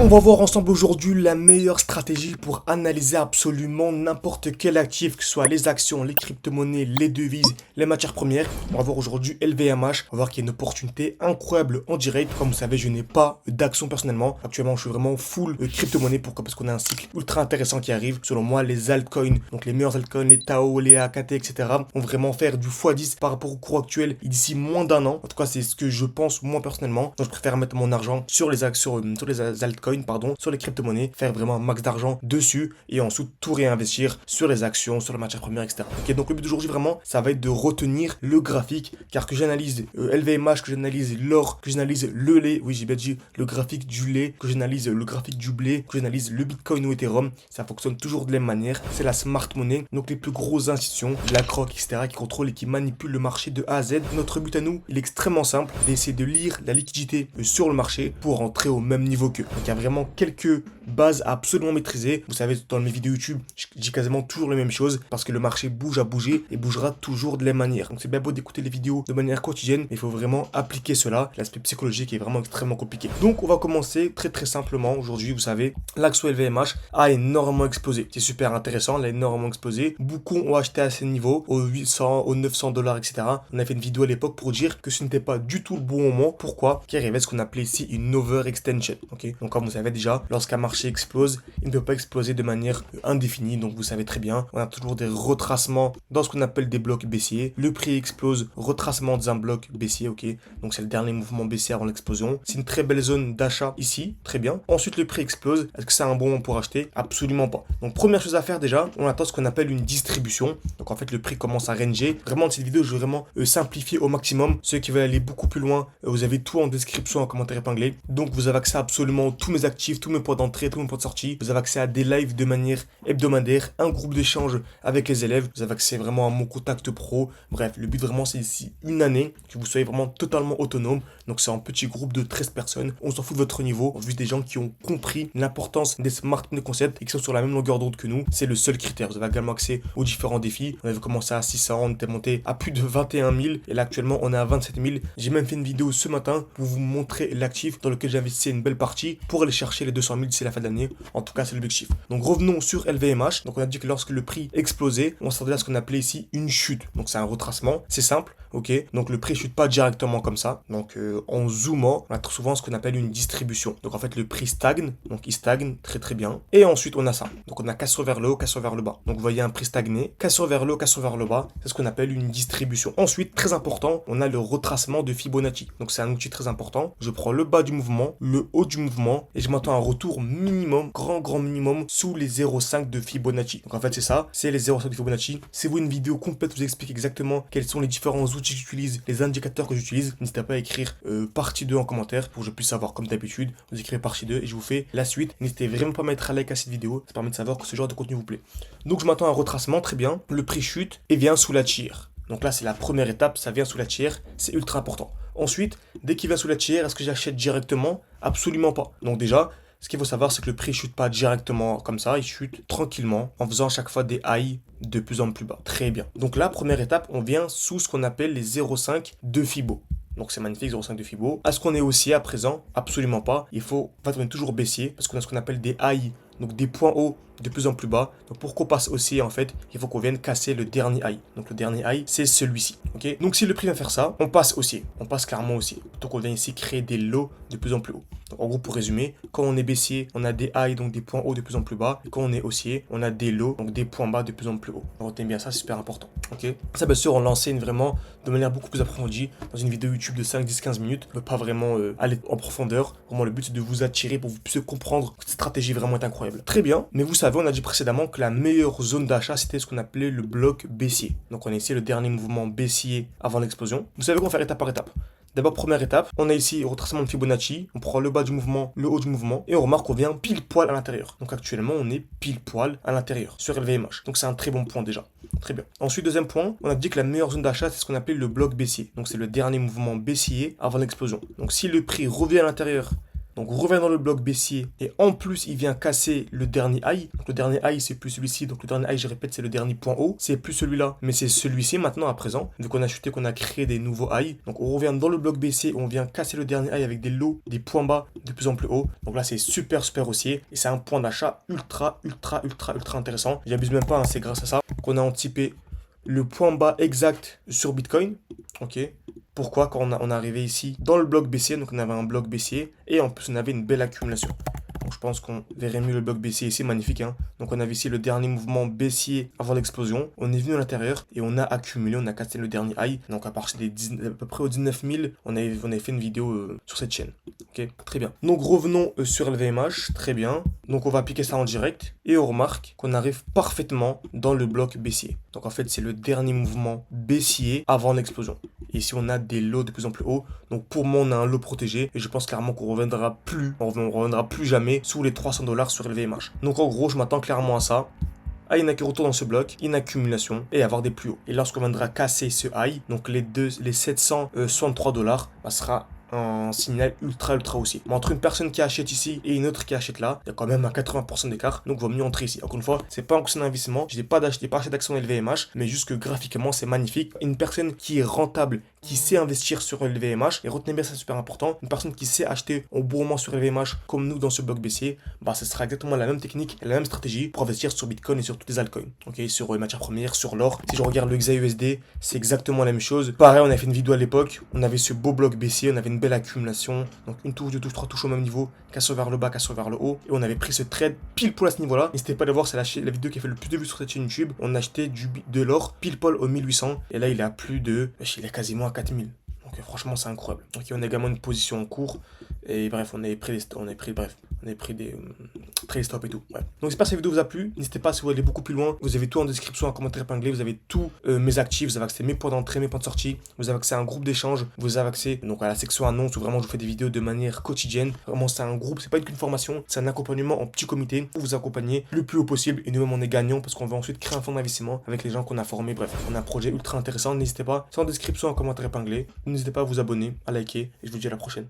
On va voir ensemble aujourd'hui la meilleure stratégie pour analyser absolument n'importe quel actif, que ce soit les actions, les crypto-monnaies, les devises, les matières premières. On va voir aujourd'hui LVMH, on va voir qu'il y a une opportunité incroyable en direct. Comme vous savez, je n'ai pas d'action personnellement. Actuellement, je suis vraiment full crypto-monnaie. Pourquoi? Parce qu'on a un cycle ultra intéressant qui arrive. Selon moi, les altcoins, donc les meilleurs altcoins, les Tao, les AKT, etc. vont vraiment faire du x10 par rapport au cours actuel d'ici moins d'un an. En tout cas, c'est ce que je pense moi personnellement. Donc, je préfère mettre mon argent sur les actions, sur les altcoins, sur les crypto-monnaies, faire vraiment un max d'argent dessus et ensuite tout réinvestir sur les actions, sur les matières premières, etc. Ok, donc le but d'aujourd'hui vraiment, ça va être de retenir le graphique, car que j'analyse LVMH, que j'analyse l'or, que j'analyse le lait, oui j'ai bien dit le graphique du lait, que j'analyse le graphique du blé, que j'analyse le Bitcoin ou Ethereum, ça fonctionne toujours de la même manière. C'est la smart money, donc les plus grosses institutions, BlackRock, etc. qui contrôlent et qui manipulent le marché de A à Z. Notre but à nous, il est extrêmement simple, d'essayer de lire la liquidité sur le marché pour entrer au même niveau qu'eux. Donc il y a vraiment quelques bases à absolument maîtriser. Vous savez, dans mes vidéos YouTube, je dis quasiment toujours les mêmes choses parce que le marché bouge à bouger et bougera toujours de la même manière. Donc c'est bien beau d'écouter les vidéos de manière quotidienne, mais il faut vraiment appliquer cela. L'aspect psychologique est vraiment extrêmement compliqué. Donc on va commencer très simplement. Aujourd'hui, vous savez, l'action LVMH a énormément explosé. C'est super intéressant, elle a énormément explosé. Beaucoup ont acheté à ces niveaux, aux 800, aux 900 dollars, etc. On a fait une vidéo à l'époque pour dire que ce n'était pas du tout le bon moment. Pourquoi? Car il y avait ce qu'on appelait ici une overextension. Ok, donc comme vous savez déjà, lorsqu'un marché explose, il ne peut pas exploser de manière indéfinie. Donc vous savez très bien, on a toujours des retracements dans ce qu'on appelle des blocs baissiers. Le prix explose, retracement dans un bloc baissier. Ok, donc c'est le dernier mouvement baissier avant l'explosion. C'est une très belle zone d'achat ici, très bien. Ensuite le prix explose. Est-ce que c'est un bon moment pour acheter? Absolument pas. Donc première chose à faire déjà, on attend ce qu'on appelle une distribution. Donc en fait le prix commence à ranger. Vraiment dans cette vidéo je vais vraiment simplifier au maximum. Ceux qui veulent aller beaucoup plus loin, vous avez tout en description, en commentaire épinglé. Donc vous avez accès à absolument tous mes actifs, tous mes points d'entrée, tous mes points de sortie. Vous avez accès à des lives de manière hebdomadaire, un groupe d'échange avec les élèves. Vous avez accès vraiment à mon contact pro. Bref, le but vraiment c'est d'ici une année que vous soyez vraiment totalement autonome. Donc c'est un petit groupe de 13 personnes. On s'en fout de votre niveau. Juste des gens qui ont compris l'importance des smart concepts et qui sont sur la même longueur d'onde que nous. C'est le seul critère. Vous avez également accès aux différents défis. On avait commencé à 600, on était monté à plus de 21 000 et là actuellement on est à 27 000. J'ai même fait une vidéo ce matin pour vous montrer l'actif dans lequel j'ai investi une belle partie pour aller chercher les 200 000 d'ici la fin de l'année. En tout cas, c'est l'objectif. Donc revenons sur LVMH. Donc on a dit que lorsque le prix explosait, on s'attendait à ce qu'on appelait ici une chute. Donc c'est un retracement, c'est simple, ok. Donc le prix chute pas directement comme ça. Donc en zoomant, on a très souvent ce qu'on appelle une distribution. Donc en fait le prix stagne, donc il stagne très bien. Et ensuite on a ça. Donc on a cassure vers le haut, cassure vers le bas. Donc vous voyez un prix stagné, cassure vers le haut, cassure vers le bas. C'est ce qu'on appelle une distribution. Ensuite, très important, on a le retracement de Fibonacci. Donc c'est un outil très important. Je prends le bas du mouvement, le haut du mouvement et je m'attends à un retour minimum, grand minimum sous les 0,5 de Fibonacci. Donc en fait c'est ça, c'est les 0,5 de Fibonacci. Si vous voulez une vidéo complète, je vous explique exactement quels sont les différents outils que j'utilise, les indicateurs que j'utilise. N'hésitez pas à écrire partie 2 en commentaire pour que je puisse savoir. Comme d'habitude, vous écrivez partie 2 et je vous fais la suite. N'hésitez vraiment pas à mettre un like à cette vidéo, ça permet de savoir que ce genre de contenu vous plaît. Donc je m'attends à un retracement, très bien. Le prix chute et vient sous la tire. Donc là c'est la première étape, ça vient sous la tire, c'est ultra important. Ensuite, dès qu'il vient sous la tire, est-ce que j'achète directement? Absolument pas. Donc déjà, ce qu'il faut savoir, c'est que le prix chute pas directement comme ça, il chute tranquillement en faisant à chaque fois des highs de plus en plus bas. Très bien. Donc la première étape, on vient sous ce qu'on appelle les 0,5 de Fibo. Donc c'est magnifique, 0,5 de Fibo. Est-ce qu'on est haussier à présent? Absolument pas. Il faut, en fait, on est toujours baissier parce qu'on a ce qu'on appelle des highs, donc des points hauts de plus en plus bas. Donc pour qu'on passe haussier, en fait, il faut qu'on vienne casser le dernier high. Donc le dernier high, c'est celui-ci. Ok. Donc si le prix vient faire ça, on passe haussier. On passe clairement haussier. Donc on vient ici créer des lows de plus en plus haut. Donc en gros, pour résumer, quand on est baissier, on a des highs, donc des points hauts de plus en plus bas. Et quand on est haussier, on a des lows, donc des points bas de plus en plus haut. Donc retenez bien ça, c'est super important. Ok. Ça, bien sûr, on l'enseigne vraiment de manière beaucoup plus approfondie dans une vidéo YouTube de 5, 10, 15 minutes. On ne peut pas vraiment aller en profondeur. Vraiment, le but, c'est de vous attirer pour que vous puissiez comprendre que cette stratégie vraiment est incroyable. Très bien. Mais vous savez, on a dit précédemment que la meilleure zone d'achat, c'était ce qu'on appelait le bloc baissier. Donc on a ici le dernier mouvement baissier avant l'explosion. Vous savez qu'on va faire étape par étape. D'abord, première étape, on a ici retracement de Fibonacci, on prend le bas du mouvement, le haut du mouvement, et on remarque qu'on vient pile poil à l'intérieur. Donc actuellement, on est pile poil à l'intérieur, sur LVMH. Donc c'est un très bon point déjà. Très bien. Ensuite, deuxième point, on a dit que la meilleure zone d'achat, c'est ce qu'on appelait le bloc baissier. Donc c'est le dernier mouvement baissier avant l'explosion. Donc si le prix revient à l'intérieur Donc on revient dans le bloc baissier et en plus il vient casser le dernier high. Donc le dernier high c'est plus celui-ci, donc le dernier high je répète c'est le dernier point haut, c'est plus celui-là mais c'est celui-ci maintenant à présent. Vu qu'on a chuté, qu'on a créé des nouveaux highs. Donc on revient dans le bloc baissier, on vient casser le dernier high avec des lows, des points bas de plus en plus haut. Donc là c'est super haussier et c'est un point d'achat ultra intéressant. J'abuse même pas, hein, c'est grâce à ça qu'on a anticipé le point bas exact sur Bitcoin. Ok. Pourquoi? Quand on est arrivé ici dans le bloc baissier, donc on avait un bloc baissier et en plus on avait une belle accumulation. Donc je pense qu'on verrait mieux le bloc baissier ici, magnifique. Hein. Donc on avait ici le dernier mouvement baissier avant l'explosion. On est venu à l'intérieur et on a accumulé, on a cassé le dernier high. Donc à partir des à peu près aux 19 000, on avait fait une vidéo sur cette chaîne. Ok, très bien. Donc revenons sur LVMH, très bien. Donc on va appliquer ça en direct et on remarque qu'on arrive parfaitement dans le bloc baissier. Donc en fait c'est le dernier mouvement baissier avant l'explosion. Et ici on a des lots de plus en plus hauts. Donc pour moi on a un lot protégé et je pense clairement qu'on reviendra plus, on reviendra plus jamais sous les 300 $ sur LVMH. Donc en gros je m'attends clairement à ça. À une retour dans ce bloc, une accumulation et avoir des plus hauts. Et lorsqu'on viendra casser ce high, donc les 763 $, ça sera un signal ultra haussier. Mais entre une personne qui achète ici et une autre qui achète là, il y a quand même un 80% d'écart, donc il vaut mieux entrer ici. Encore une fois, c'est pas un conseil d'investissement, je n'ai pas acheté d'action LVMH, mais juste que graphiquement c'est magnifique. Une personne qui est rentable, qui sait investir sur LVMH, et retenez bien ça, c'est super important, une personne qui sait acheter au bon moment sur LVMH, comme nous dans ce bloc baissier, bah ce sera exactement la même technique et la même stratégie pour investir sur Bitcoin et sur toutes les altcoins. Ok, sur les matières premières, sur l'or. Si je regarde le XAUSD, c'est exactement la même chose. Pareil, on a fait une vidéo à l'époque, on avait ce beau bloc baissier, on avait une belle accumulation, donc une touche, deux touches, trois touches au même niveau, casse vers le bas, casse vers le haut, et on avait pris ce trade pile poil à ce niveau-là. N'hésitez pas à voir, c'est la vidéo qui a fait le plus de vues sur cette chaîne YouTube. On a acheté de l'or pile poil au 1800, et là il est à plus de, il est quasiment à 4000. Donc franchement c'est incroyable. Donc on a également une position en cours, et bref, on avait pris des stops et tout. Ouais. Donc j'espère que cette vidéo vous a plu. N'hésitez pas si vous voulez aller beaucoup plus loin. Vous avez tout en description, en commentaire épinglé. Vous avez tous mes actifs. Vous avez accès à mes points d'entrée, mes points de sortie. Vous avez accès à un groupe d'échange. Vous avez accès donc à la section annonce où vraiment je vous fais des vidéos de manière quotidienne. Vraiment c'est un groupe, c'est pas qu'une formation, c'est un accompagnement en petit comité pour vous accompagner le plus haut possible. Et nous-mêmes on est gagnants parce qu'on va ensuite créer un fonds d'investissement avec les gens qu'on a formés. Bref, on a un projet ultra intéressant. N'hésitez pas, c'est en description, en commentaire épinglé. N'hésitez pas à vous abonner, à liker et je vous dis à la prochaine.